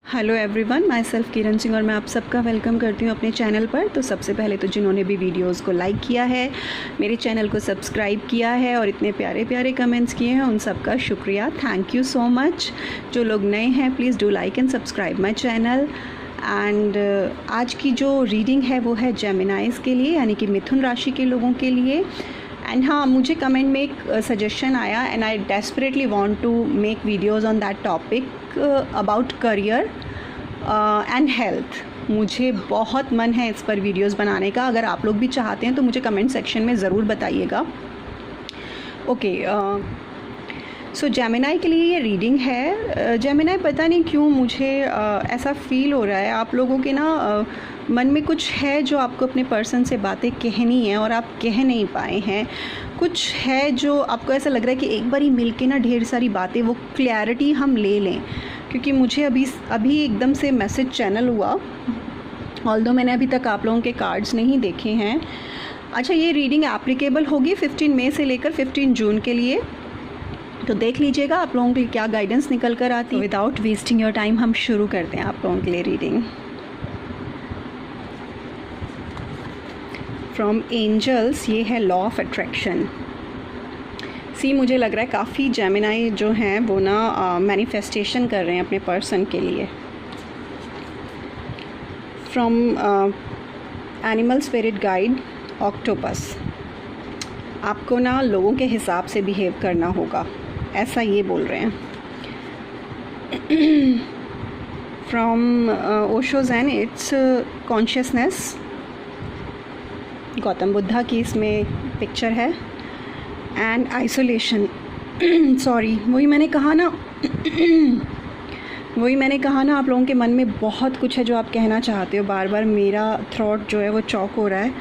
Hello everyone, my self किरण सिंह और मैं आप सबका वेलकम करती हूँ अपने चैनल पर। तो सबसे पहले तो जिन्होंने भी वीडियोस को लाइक किया है, मेरे चैनल को सब्सक्राइब किया है और इतने प्यारे प्यारे कमेंट्स किए हैं, उन सबका शुक्रिया, थैंक यू सो मच। जो लोग नए हैं please do like and subscribe my channel. And आज की जो रीडिंग है वो है जेमिनाइज़ के लिए, यानी कि मिथुन राशि के लोगों के लिए। एंड हाँ, मुझे कमेंट में एक सजेशन आया and I desperately want to make videos on that topic about career and health. मुझे बहुत मन है इस पर वीडियोस बनाने का। अगर आप लोग भी चाहते हैं तो मुझे कमेंट सेक्शन में ज़रूर बताइएगा। ओके, सो जेमिनाई के लिए ये रीडिंग है। जेमिनाई, पता नहीं क्यों मुझे ऐसा फील हो रहा है आप लोगों के ना मन में कुछ है जो आपको अपने पर्सन से बातें कहनी है और आप कह नहीं पाए हैं। कुछ है जो आपको ऐसा लग रहा है कि एक बार ही मिल के ना ढेर सारी बातें, वो क्लैरिटी हम ले लें। क्योंकि मुझे अभी एकदम से मैसेज चैनल हुआ, ऑल्दो मैंने अभी तक आप लोगों के कार्ड्स नहीं देखे हैं। अच्छा, ये रीडिंग एप्लीकेबल होगी 15 मई से लेकर 15 जून के लिए, तो देख लीजिएगा आप लोगों के लिए क्या गाइडेंस निकल कर आती है। विदाउट वेस्टिंग योर टाइम हम शुरू करते हैं आप लोगों के लिए रीडिंग फ्रॉम एंजल्स। ये है लॉ ऑफ अट्रैक्शन। मुझे लग रहा है काफ़ी जेमिनाई जो हैं वो ना मैनिफेस्टेशन कर रहे हैं अपने पर्सन के लिए। From animal spirit guide octopus, आपको ना लोगों के हिसाब से बिहेव करना होगा, ऐसा ये बोल रहे हैं। From Osho zen, it's consciousness. Gautam Buddha की इसमें पिक्चर है। एंड आइसोलेशन, सॉरी, वही मैंने कहा ना आप लोगों के मन में बहुत कुछ है जो आप कहना चाहते हो। बार बार मेरा थ्रॉट जो है वो चौक हो रहा है।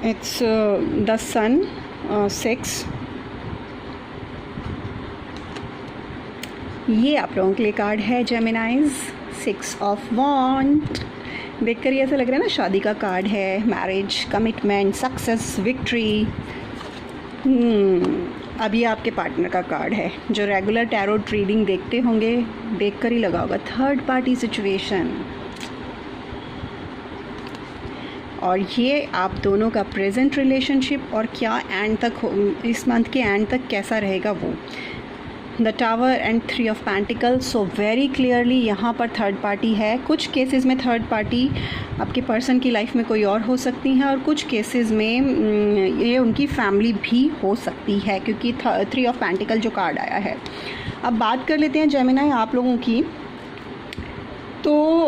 इट्स द सन 6। ये आप लोगों के लिए कार्ड है जेमिनाइज, 6 ऑफ वॉन्ड। देखकर ही ऐसा लग रहा है ना शादी का कार्ड है, मैरिज, कमिटमेंट, सक्सेस, विक्ट्री। अभी आपके पार्टनर का कार्ड है। जो रेगुलर टैरोट रीडिंग देखते होंगे देखकर ही लगा होगा, थर्ड पार्टी सिचुएशन। और ये आप दोनों का प्रेजेंट रिलेशनशिप और क्या एंड तक, इस मंथ के एंड तक कैसा रहेगा वो। The tower and 3 of pentacle. So very clearly यहाँ पर थर्ड पार्टी है। कुछ केसेस में थर्ड पार्टी आपके पर्सन की लाइफ में कोई और हो सकती है और कुछ केसेस में ये उनकी फैमिली भी हो सकती है, क्योंकि 3 ऑफ पेंटिकल जो कार्ड आया है। अब बात कर लेते हैं जेमिनाई आप लोगों की। तो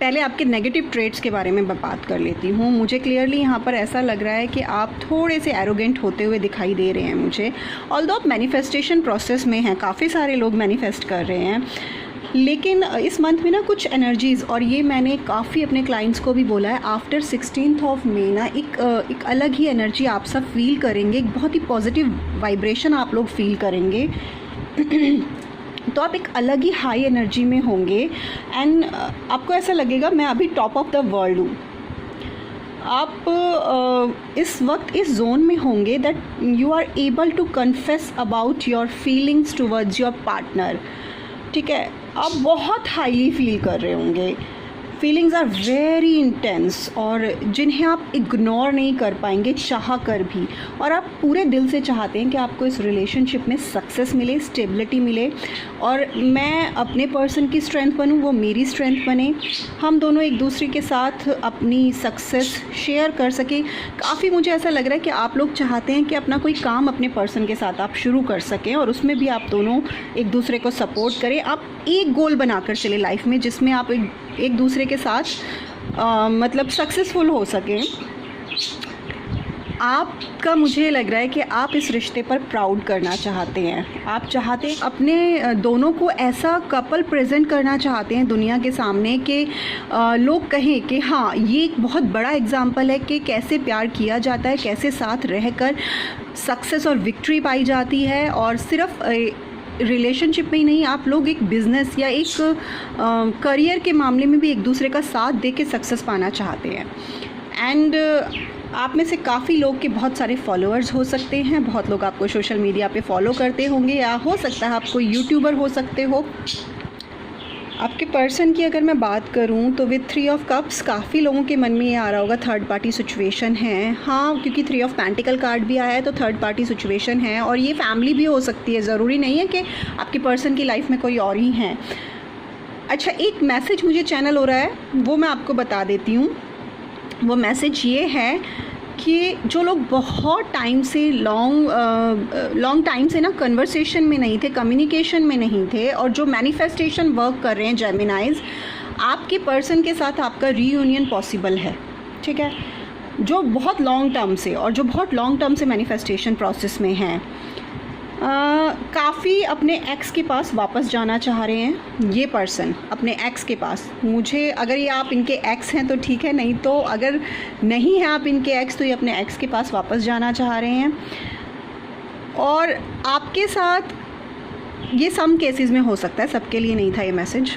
पहले आपके नेगेटिव ट्रेट्स के बारे में मैं बात कर लेती हूँ। मुझे क्लियरली यहाँ पर ऐसा लग रहा है कि आप थोड़े से एरोगेंट होते हुए दिखाई दे रहे हैं मुझे। ऑल्दो आप मैनिफेस्टेशन प्रोसेस में हैं, काफ़ी सारे लोग मैनिफेस्ट कर रहे हैं, लेकिन इस मंथ में ना कुछ एनर्जीज़, और ये मैंने काफ़ी अपने क्लाइंट्स को भी बोला है, आफ्टर 16th ऑफ मई ना एक अलग ही एनर्जी आप सब फील करेंगे। एक बहुत ही पॉजिटिव वाइब्रेशन आप लोग फील करेंगे। तो आप एक अलग ही हाई एनर्जी में होंगे एंड आपको ऐसा लगेगा मैं अभी टॉप ऑफ द वर्ल्ड हूँ। आप इस वक्त इस जोन में होंगे that you are able to confess about your feelings towards your partner. ठीक है, आप बहुत हाईली फील कर रहे होंगे। फीलिंग्स आर वेरी इंटेंस और जिन्हें आप इग्नोर नहीं कर पाएंगे चाह कर भी। और आप पूरे दिल से चाहते हैं कि आपको इस रिलेशनशिप में सक्सेस मिले, स्टेबिलिटी मिले, और मैं अपने पर्सन की स्ट्रेंथ बनूं, वो मेरी स्ट्रेंथ बने, हम दोनों एक दूसरे के साथ अपनी सक्सेस शेयर कर सकें। काफ़ी मुझे ऐसा लग रहा है कि आप लोग चाहते हैं कि अपना कोई काम अपने पर्सन के साथ आप शुरू कर सकें और उसमें भी आप दोनों एक दूसरे को सपोर्ट करें। आप एक गोल बनाकर चले लाइफ में जिसमें आप एक दूसरे के साथ मतलब सक्सेसफुल हो सकें। आपका मुझे लग रहा है कि आप इस रिश्ते पर प्राउड करना चाहते हैं। आप चाहते हैं अपने दोनों को ऐसा कपल प्रेजेंट करना चाहते हैं दुनिया के सामने कि लोग कहें कि हाँ, ये एक बहुत बड़ा एग्जाम्पल है कि कैसे प्यार किया जाता है, कैसे साथ रहकर सक्सेस और विक्ट्री पाई जाती है। और सिर्फ रिलेशनशिप में ही नहीं, आप लोग एक बिज़नेस या एक करियर के मामले में भी एक दूसरे का साथ दे के सक्सेस पाना चाहते हैं। एंड आप में से काफ़ी लोग के बहुत सारे फॉलोअर्स हो सकते हैं, बहुत लोग आपको सोशल मीडिया पे फॉलो करते होंगे, या हो सकता है आप कोई यूट्यूबर हो सकते हो। आपके पर्सन की अगर मैं बात करूं तो विद 3 ऑफ कप्स काफ़ी लोगों के मन में ये आ रहा होगा थर्ड पार्टी सिचुएशन है। हाँ, क्योंकि 3 ऑफ पेंटिकल कार्ड भी आया है तो थर्ड पार्टी सिचुएशन है, और ये फैमिली भी हो सकती है, ज़रूरी नहीं है कि आपके पर्सन की लाइफ में कोई और ही है। अच्छा, एक मैसेज मुझे चैनल हो रहा है, वो मैं आपको बता देती हूँ। वो मैसेज ये है कि जो लोग बहुत टाइम से लॉन्ग टाइम से ना कन्वर्सेशन में नहीं थे, कम्युनिकेशन में नहीं थे, और जो मैनिफेस्टेशन वर्क कर रहे हैं जेमिनाइज, आपके पर्सन के साथ आपका रीयूनियन पॉसिबल है। ठीक है, जो बहुत लॉन्ग टर्म से मैनिफेस्टेशन प्रोसेस में हैं, काफ़ी अपने एक्स के पास वापस जाना चाह रहे हैं ये पर्सन, अपने एक्स के पास। मुझे अगर ये आप इनके एक्स हैं तो ठीक है, नहीं तो अगर नहीं है आप इनके एक्स तो ये अपने एक्स के पास वापस जाना चाह रहे हैं। और आपके साथ ये सम केसेस में हो सकता है, सबके लिए नहीं था ये मैसेज।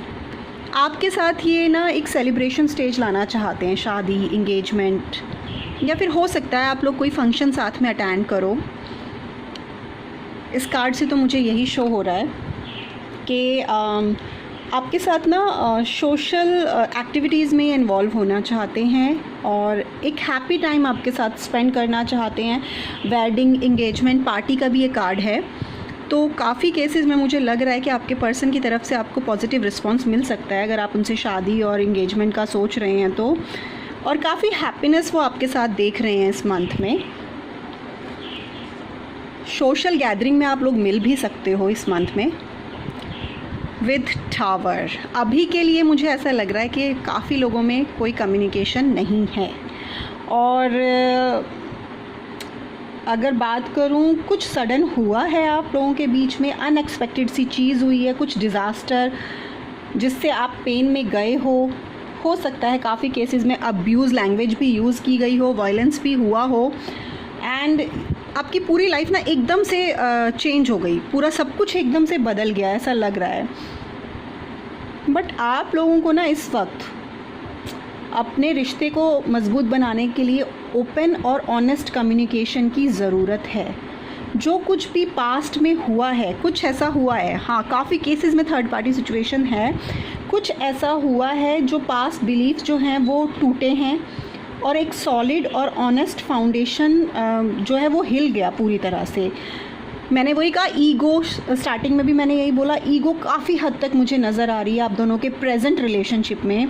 आपके साथ ये ना एक सेलिब्रेशन स्टेज लाना चाहते हैं, शादी, इंगेजमेंट, या फिर हो सकता है आप लोग कोई फंक्शन साथ में अटेंड करो। इस कार्ड से तो मुझे यही शो हो रहा है कि आपके साथ ना सोशल एक्टिविटीज़ में इन्वॉल्व होना चाहते हैं और एक हैप्पी टाइम आपके साथ स्पेंड करना चाहते हैं। वेडिंग, इंगेजमेंट, पार्टी का भी ये कार्ड है। तो काफ़ी केसेस में मुझे लग रहा है कि आपके पर्सन की तरफ से आपको पॉजिटिव रिस्पांस मिल सकता है अगर आप उनसे शादी और इंगेजमेंट का सोच रहे हैं तो। और काफ़ी हैप्पीनेस वो आपके साथ देख रहे हैं इस मंथ में। सोशल गैदरिंग में आप लोग मिल भी सकते हो इस मंथ में विद टावर। अभी के लिए मुझे ऐसा लग रहा है कि काफ़ी लोगों में कोई कम्युनिकेशन नहीं है। और अगर बात करूं, कुछ सडन हुआ है आप लोगों के बीच में, अनएक्सपेक्टेड सी चीज़ हुई है, कुछ डिज़ास्टर जिससे आप पेन में गए हो सकता है काफ़ी केसेस में अब्यूज़ लैंग्वेज भी यूज़ की गई हो, वायलेंस भी हुआ हो, एंड आपकी पूरी लाइफ ना एकदम से चेंज हो गई, पूरा सब कुछ एकदम से बदल गया ऐसा लग रहा है। बट आप लोगों को ना इस वक्त अपने रिश्ते को मजबूत बनाने के लिए ओपन और ऑनेस्ट कम्युनिकेशन की ज़रूरत है। जो कुछ भी पास्ट में हुआ है, कुछ ऐसा हुआ है, हाँ काफ़ी केसेस में थर्ड पार्टी सिचुएशन है, कुछ ऐसा हुआ है जो पास्ट बिलीफ जो हैं वो टूटे हैं और एक सॉलिड और ऑनेस्ट फाउंडेशन जो है वो हिल गया पूरी तरह से। मैंने वही कहा, ईगो, स्टार्टिंग में भी मैंने यही बोला, ईगो काफ़ी हद तक मुझे नज़र आ रही है आप दोनों के प्रेजेंट रिलेशनशिप में।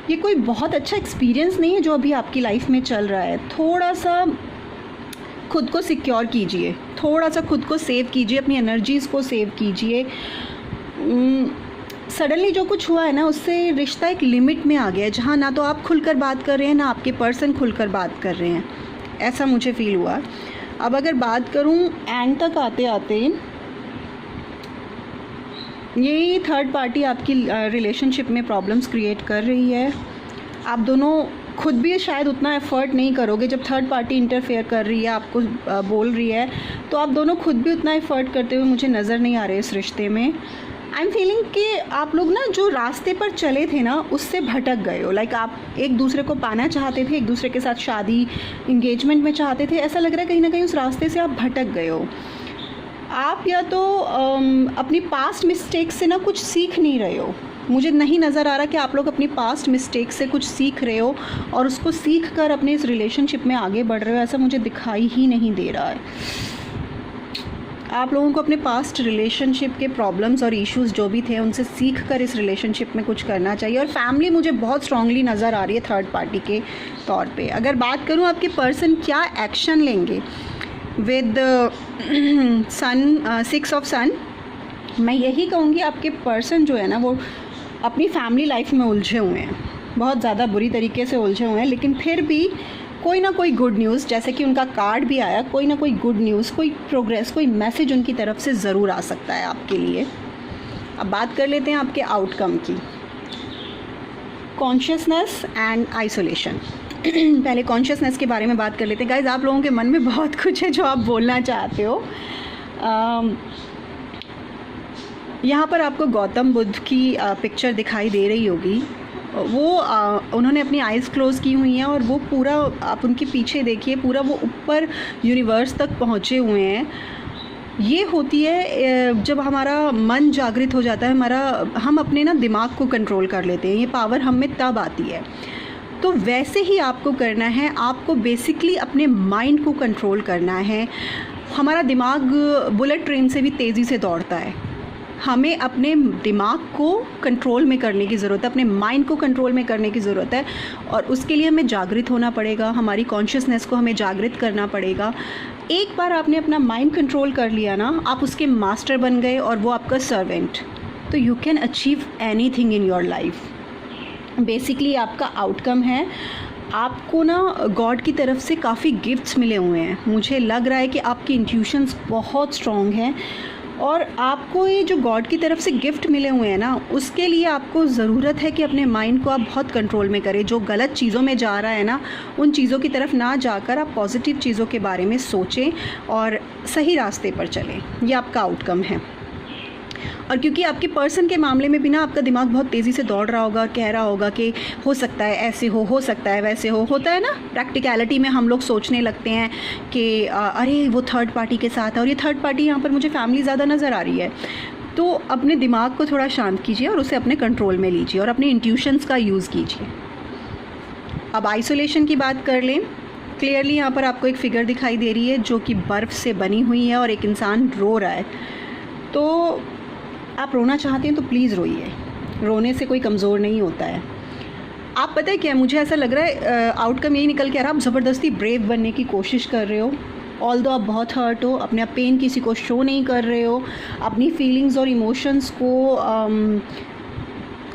ये कोई बहुत अच्छा एक्सपीरियंस नहीं है जो अभी आपकी लाइफ में चल रहा है। थोड़ा सा खुद को सिक्योर कीजिए, थोड़ा सा खुद को सेव कीजिए, अपनी एनर्जीज़ को सेव कीजिए। सडनली जो कुछ हुआ है ना, उससे रिश्ता एक लिमिट में आ गया है जहाँ ना तो आप खुलकर बात कर रहे हैं ना आपके पर्सन खुलकर बात कर रहे हैं, ऐसा मुझे फील हुआ। अब अगर बात करूँ एंड तक आते आते, यही थर्ड पार्टी आपकी रिलेशनशिप में प्रॉब्लम्स क्रिएट कर रही है। आप दोनों खुद भी शायद उतना एफर्ट नहीं करोगे जब थर्ड पार्टी इंटरफेयर कर रही है, आपको बोल रही है, तो आप दोनों खुद भी उतना एफर्ट करते हुए मुझे नज़र नहीं आ रहे इस रिश्ते में। आई एम फीलिंग कि आप लोग ना जो रास्ते पर चले थे ना उससे भटक गए हो। लाइक आप एक दूसरे को पाना चाहते थे, एक दूसरे के साथ शादी इंगेजमेंट में चाहते थे, ऐसा लग रहा है कहीं ना कहीं उस रास्ते से आप भटक गए हो। आप या तो अपनी पास्ट मिस्टेक से ना कुछ सीख नहीं रहे हो। मुझे नहीं नज़र आ रहा कि आप लोग अपनी पास्ट मिस्टेक से कुछ सीख रहे हो और उसको सीख कर अपने इस रिलेशनशिप में आगे बढ़ रहे हो, ऐसा मुझे दिखाई ही नहीं दे रहा है। आप लोगों को अपने पास्ट रिलेशनशिप के प्रॉब्लम्स और इश्यूज़ जो भी थे उनसे सीख कर इस रिलेशनशिप में कुछ करना चाहिए। और फैमिली मुझे बहुत स्ट्रांगली नज़र आ रही है थर्ड पार्टी के तौर पे। अगर बात करूँ आपके पर्सन क्या एक्शन लेंगे विद सन, 6 ऑफ सन, मैं यही कहूँगी आपके पर्सन जो है ना वो अपनी फैमिली लाइफ में उलझे हुए हैं, बहुत ज़्यादा बुरी तरीके से उलझे हुए हैं, लेकिन फिर भी कोई ना कोई गुड न्यूज़, जैसे कि उनका कार्ड भी आया, कोई ना कोई गुड न्यूज़, कोई प्रोग्रेस, कोई मैसेज उनकी तरफ से ज़रूर आ सकता है आपके लिए। अब बात कर लेते हैं आपके आउटकम की, कॉन्शियसनेस एंड आइसोलेशन। पहले कॉन्शियसनेस के बारे में बात कर लेते हैं। गाइज, आप लोगों के मन में बहुत कुछ है जो आप बोलना चाहते हो। यहाँ पर आपको गौतम बुद्ध की पिक्चर दिखाई दे रही होगी। वो उन्होंने अपनी आइज़ क्लोज़ की हुई हैं और वो पूरा, आप उनके पीछे देखिए, पूरा वो ऊपर यूनिवर्स तक पहुँचे हुए हैं। ये होती है जब हमारा मन जागृत हो जाता है, हम अपने ना दिमाग को कंट्रोल कर लेते हैं। ये पावर हम में तब आती है। तो वैसे ही आपको करना है, आपको बेसिकली अपने माइंड को कंट्रोल करना है। हमारा दिमाग बुलेट ट्रेन से भी तेज़ी से दौड़ता है। हमें अपने दिमाग को कंट्रोल में करने की ज़रूरत है, अपने माइंड को कंट्रोल में करने की ज़रूरत है, और उसके लिए हमें जागृत होना पड़ेगा। हमारी कॉन्शियसनेस को हमें जागृत करना पड़ेगा। एक बार आपने अपना माइंड कंट्रोल कर लिया ना, आप उसके मास्टर बन गए और वो आपका सर्वेंट, तो you can achieve anything in your life. Basically आपका आउटकम है, आपको ना गॉड की तरफ से काफ़ी गिफ्ट्स मिले हुए हैं। मुझे लग रहा है कि आपकी इंट्यूशंस बहुत स्ट्रॉन्ग हैं, और आपको ये जो गॉड की तरफ से गिफ्ट मिले हुए हैं ना, उसके लिए आपको ज़रूरत है कि अपने माइंड को आप बहुत कंट्रोल में करें। जो गलत चीज़ों में जा रहा है ना, उन चीज़ों की तरफ ना जाकर आप पॉजिटिव चीज़ों के बारे में सोचें और सही रास्ते पर चलें। ये आपका आउटकम है। और क्योंकि आपके पर्सन के मामले में भी ना आपका दिमाग बहुत तेज़ी से दौड़ रहा होगा और कह रहा होगा कि हो सकता है ऐसे हो सकता है वैसे होता है ना। प्रैक्टिकलिटी में हम लोग सोचने लगते हैं कि अरे वो थर्ड पार्टी के साथ है, और ये थर्ड पार्टी यहाँ पर मुझे फैमिली ज़्यादा नज़र आ रही है। तो अपने दिमाग को थोड़ा शांत कीजिए और उसे अपने कंट्रोल में लीजिए और अपने इंट्यूशंस का यूज़ कीजिए। अब आइसोलेशन की बात कर लें। क्लियरली यहाँ पर आपको एक फ़िगर दिखाई दे रही है जो कि बर्फ़ से बनी हुई है और एक इंसान रो रहा है। तो आप रोना चाहते हैं तो प्लीज़ रोइए, रोने से कोई कमज़ोर नहीं होता है। आप पता है क्या, मुझे ऐसा लग रहा है आउटकम यही निकल के आ रहा है, आप ज़बरदस्ती ब्रेव बनने की कोशिश कर रहे हो। ऑल्दो आप बहुत हर्ट हो, अपने आप पेन किसी को शो नहीं कर रहे हो, अपनी फीलिंग्स और इमोशंस को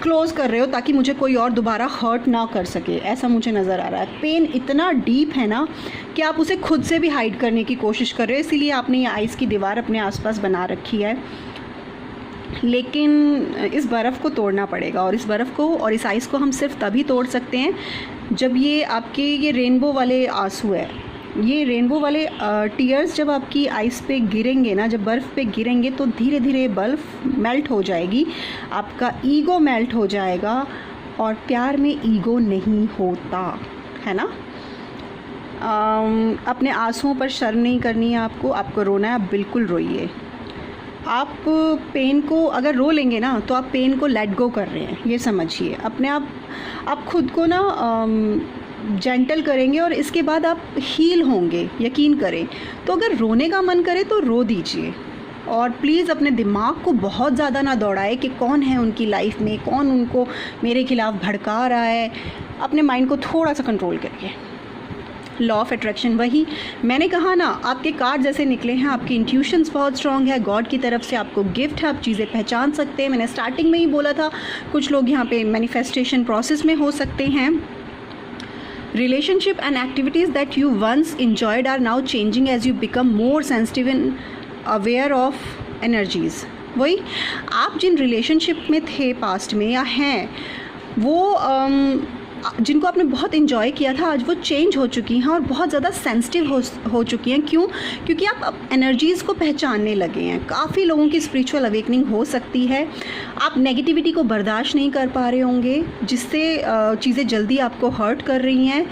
क्लोज़ कर रहे हो ताकि मुझे कोई और दोबारा हर्ट ना कर सके, ऐसा मुझे नज़र आ रहा है। पेन इतना डीप है ना कि आप उसे खुद से भी हाइड करने की कोशिश कर रहे हो, इसीलिए आपने ये आइस की दीवार अपने आसपास बना रखी है। लेकिन इस बर्फ़ को तोड़ना पड़ेगा, और इस बर्फ़ को और इस आइस को हम सिर्फ तभी तोड़ सकते हैं जब ये रेनबो वाले आंसू है, ये रेनबो वाले टीयर्स जब आपकी आइस पे गिरेंगे ना, जब बर्फ़ पे गिरेंगे तो धीरे धीरे बर्फ़ मेल्ट हो जाएगी, आपका ईगो मेल्ट हो जाएगा। और प्यार में ईगो नहीं होता है ना। अपने आंसुओं पर शर्म नहीं करनी है आपको रोना है, आप बिल्कुल रोइए। आप पेन को अगर रो लेंगे ना तो आप पेन को लेट गो कर रहे हैं, ये समझिए। अपने आप खुद को ना जेंटल करेंगे और इसके बाद आप हील होंगे, यकीन करें। तो अगर रोने का मन करे तो रो दीजिए, और प्लीज़ अपने दिमाग को बहुत ज़्यादा ना दौड़ाए कि कौन है उनकी लाइफ में, कौन उनको मेरे खिलाफ भड़का रहा है। अपने माइंड को थोड़ा सा कंट्रोल करिए। लॉ ऑफ अट्रैक्शन, वही मैंने कहा ना, आपके कार्ड जैसे निकले हैं, आपकी इंट्यूशंस बहुत स्ट्रांग है, गॉड की तरफ से आपको गिफ्ट है, आप चीज़ें पहचान सकते हैं। मैंने स्टार्टिंग में ही बोला था, कुछ लोग यहाँ पे मैनिफेस्टेशन प्रोसेस में हो सकते हैं। Relationship and activities that you once enjoyed are now changing as you become more sensitive and aware of energies. वही आप जिन रिलेशनशिप में थे पास्ट में या हैं, वो जिनको आपने बहुत इन्जॉय किया था, आज वो चेंज हो चुकी हैं और बहुत ज़्यादा सेंसिटिव हो चुकी हैं। क्यों? क्योंकि आप एनर्जीज़ को पहचानने लगे हैं। काफ़ी लोगों की स्पिरिचुअल अवेकनिंग हो सकती है। आप नेगेटिविटी को बर्दाश्त नहीं कर पा रहे होंगे, जिससे चीज़ें जल्दी आपको हर्ट कर रही हैं।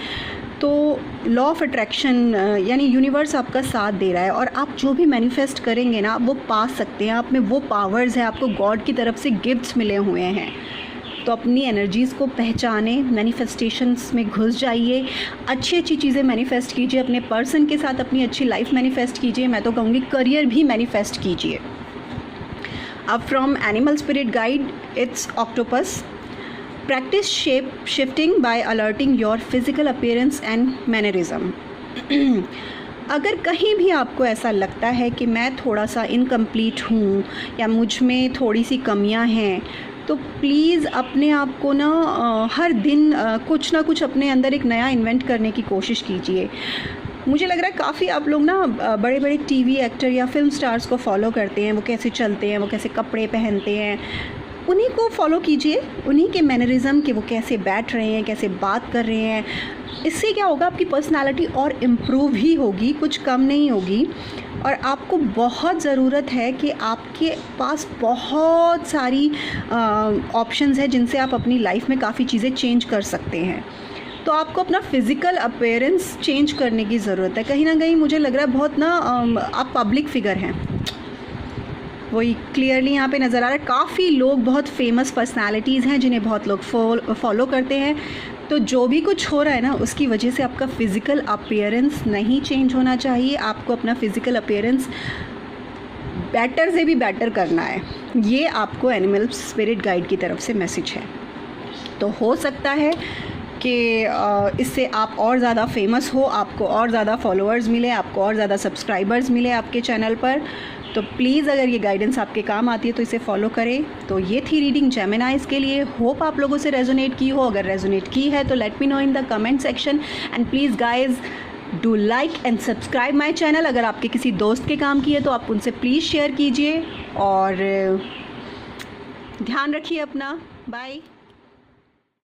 तो लॉ ऑफ अट्रैक्शन यानी यूनिवर्स आपका साथ दे रहा है, और आप जो भी मैनिफेस्ट करेंगे ना, वो पा सकते हैं। आप में वो पावर्स हैं, आपको गॉड की तरफ से गिफ्ट्स मिले हुए हैं। तो अपनी एनर्जीज़ को पहचाने, मैनिफेस्टेशंस में घुस जाइए, अच्छी चीज़ें मैनिफेस्ट कीजिए, अपने पर्सन के साथ अपनी अच्छी लाइफ मैनिफेस्ट कीजिए। मैं तो कहूँगी करियर भी मैनिफेस्ट कीजिए। अब from animal spirit guide, it's octopus. Practice shape shifting by alerting your physical appearance and mannerism. अगर कहीं भी आपको ऐसा लगता है कि मैं थोड़ा सा इनकम्प्लीट हूँ या मुझ में थोड़ी सी कमियाँ हैं, तो प्लीज़ अपने आप को ना हर दिन कुछ ना कुछ अपने अंदर एक नया इन्वेंट करने की कोशिश कीजिए। मुझे लग रहा है काफ़ी आप लोग ना बड़े बड़े टीवी एक्टर या फिल्म स्टार्स को फॉलो करते हैं, वो कैसे चलते हैं, वो कैसे कपड़े पहनते हैं, उन्हीं को फॉलो कीजिए, उन्हीं के मैनरिज़म के वो कैसे बैठ रहे हैं, कैसे बात कर रहे हैं। इससे क्या होगा, आपकी पर्सनालिटी और इम्प्रूव ही होगी, कुछ कम नहीं होगी। और आपको बहुत ज़रूरत है कि आपके पास बहुत सारी ऑप्शंस हैं जिनसे आप अपनी लाइफ में काफ़ी चीज़ें चेंज कर सकते हैं। तो आपको अपना फ़िज़िकल अपीयरेंस चेंज करने की ज़रूरत है। कहीं ना कहीं मुझे लग रहा है बहुत ना आप पब्लिक फ़िगर हैं, वही क्लियरली यहाँ पे नज़र आ रहा है। काफ़ी लोग बहुत फेमस पर्सनालिटीज़ हैं जिन्हें बहुत लोग फॉलो करते हैं। तो जो भी कुछ हो रहा है ना, उसकी वजह से आपका फ़िज़िकल अपीयरेंस नहीं चेंज होना चाहिए। आपको अपना फ़िज़िकल अपीयरेंस बेटर से भी बेटर करना है। ये आपको एनिमल स्पिरिट गाइड की तरफ से मैसेज है। तो हो सकता है कि इससे आप और ज़्यादा फेमस हो, आपको और ज़्यादा फॉलोअर्स मिले, आपको और ज़्यादा सब्सक्राइबर्स मिले आपके चैनल पर। तो प्लीज़ अगर ये गाइडेंस आपके काम आती है तो इसे फॉलो करें। तो ये थी रीडिंग जेमिनाइज़ के लिए। होप आप लोगों से रेजोनेट की हो। अगर रेजोनेट की है तो let me know in the comment section. And please guys do like and subscribe my channel. अगर आपके किसी दोस्त के काम की है तो आप उनसे प्लीज़ शेयर कीजिए। और ध्यान रखिए अपना। बाय।